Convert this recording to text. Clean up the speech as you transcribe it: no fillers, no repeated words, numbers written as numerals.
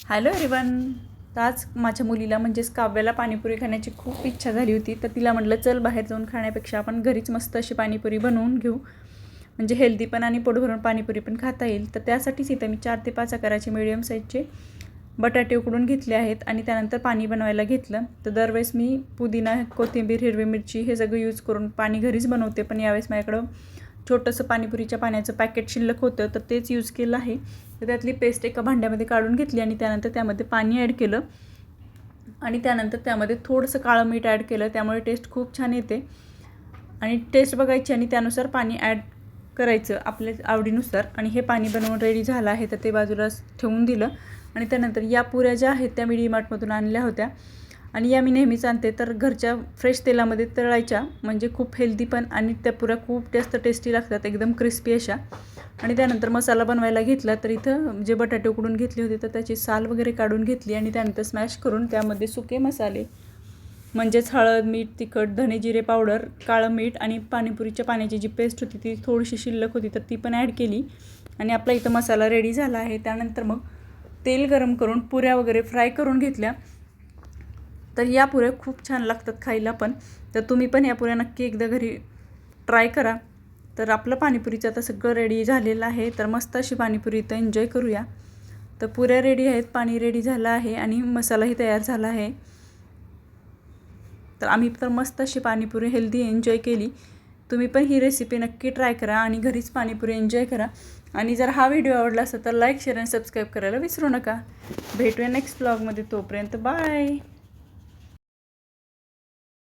Hello everyone. तर आज माझ्या मुलीला म्हणजेच काव्याला पाणीपुरी खाण्याची खूप इच्छा झाली होती. तर तिला म्हटलं चल बाहेर जाऊन खाण्यापेक्षा आपण घरीच मस्त अशी पाणीपुरी बनवून घेऊ, म्हणजे हेल्दी पण आणि पोट भरून पाणीपुरी पण खाता येईल. तर त्यासाठीच इथं मी 4 ते 5 आकाराचे मीडियम साईजचे बटाटे उकडून घेतले आहेत आणि त्यानंतर पाणी बनवायला घेतलं. तर दरवेळेस मी पुदिना, कोथिंबीर, हिरवी मिरची हे सगळं यूज करून पाणी घरीच बनवते, पण यावेळेस माझ्याकडं छोटंसं पाणीपुरीच्या पाण्याचं पॅकेट शिल्लक होतं तर तेच यूज केलं आहे. तर त्यातली पेस्ट एका भांड्यामध्ये काढून घेतली आणि त्यानंतर त्यामध्ये पाणी ॲड केलं आणि त्यानंतर त्यामध्ये थोडंसं काळं मीठ ॲड केलं, त्यामुळे टेस्ट खूप छान येते. आणि टेस्ट बघायची आणि त्यानुसार पाणी ॲड करायचं आपल्या आवडीनुसार. आणि हे पाणी बनवून रेडी झालं आहे तर ते बाजूला ठेवून दिलं. आणि त्यानंतर या पुऱ्या ज्या आहेत त्या मी डीमार्टमधून आणल्या होत्या आणि या मी नेहमीच आणते, तर घरच्या फ्रेश तेलामध्ये तळायच्या, म्हणजे खूप हेल्दी पण आणि त्या पुऱ्या खूप जास्त टेस्टी लागतात, एकदम क्रिस्पी अशा. आणि त्यानंतर मसाला बनवायला घेतला. तर इथं जे बटाटे उकडून घेतले होते तर त्याची साल वगैरे काढून घेतली आणि त्यानंतर स्मॅश करून त्यामध्ये सुके मसाले म्हणजेच हळद, मीठ, तिखट, धने जिरे पावडर, काळं मीठ आणि पाणीपुरीच्या पाण्याची जी पेस्ट होती ती थोडीशी शिल्लक होती तर ती पण ॲड केली आणि आपला इथं मसाला रेडी झाला आहे. त्यानंतर मग तेल गरम करून पुऱ्या वगैरे फ्राय करून घेतल्या. तर या पुऱ्या खूप छान लागतात खायला पण. तर तुम्ही पण या पुऱ्या नक्की एकदा घरी ट्राय करा. तर आपलं पाणीपुरीचं आता सगळं रेडी झालेलं आहे. तर मस्त अशी पाणीपुरी इथं एन्जॉय करूया. तर पुऱ्या रेडी आहेत, पाणी रेडी झालं आहे आणि मसालाही तयार झाला आहे. तर आम्ही तर मस्त अशी पाणीपुरी हेल्दी एन्जॉय केली. तुम्ही पण ही रेसिपी नक्की ट्राय करा आणि घरीच पाणीपुरी एन्जॉय करा. आणि जर हा व्हिडिओ आवडला असेल तर लाईक, शेअर आणि सबस्क्राईब करायला विसरू नका. भेटूया नेक्स्ट ब्लॉगमध्ये. तोपर्यंत बाय.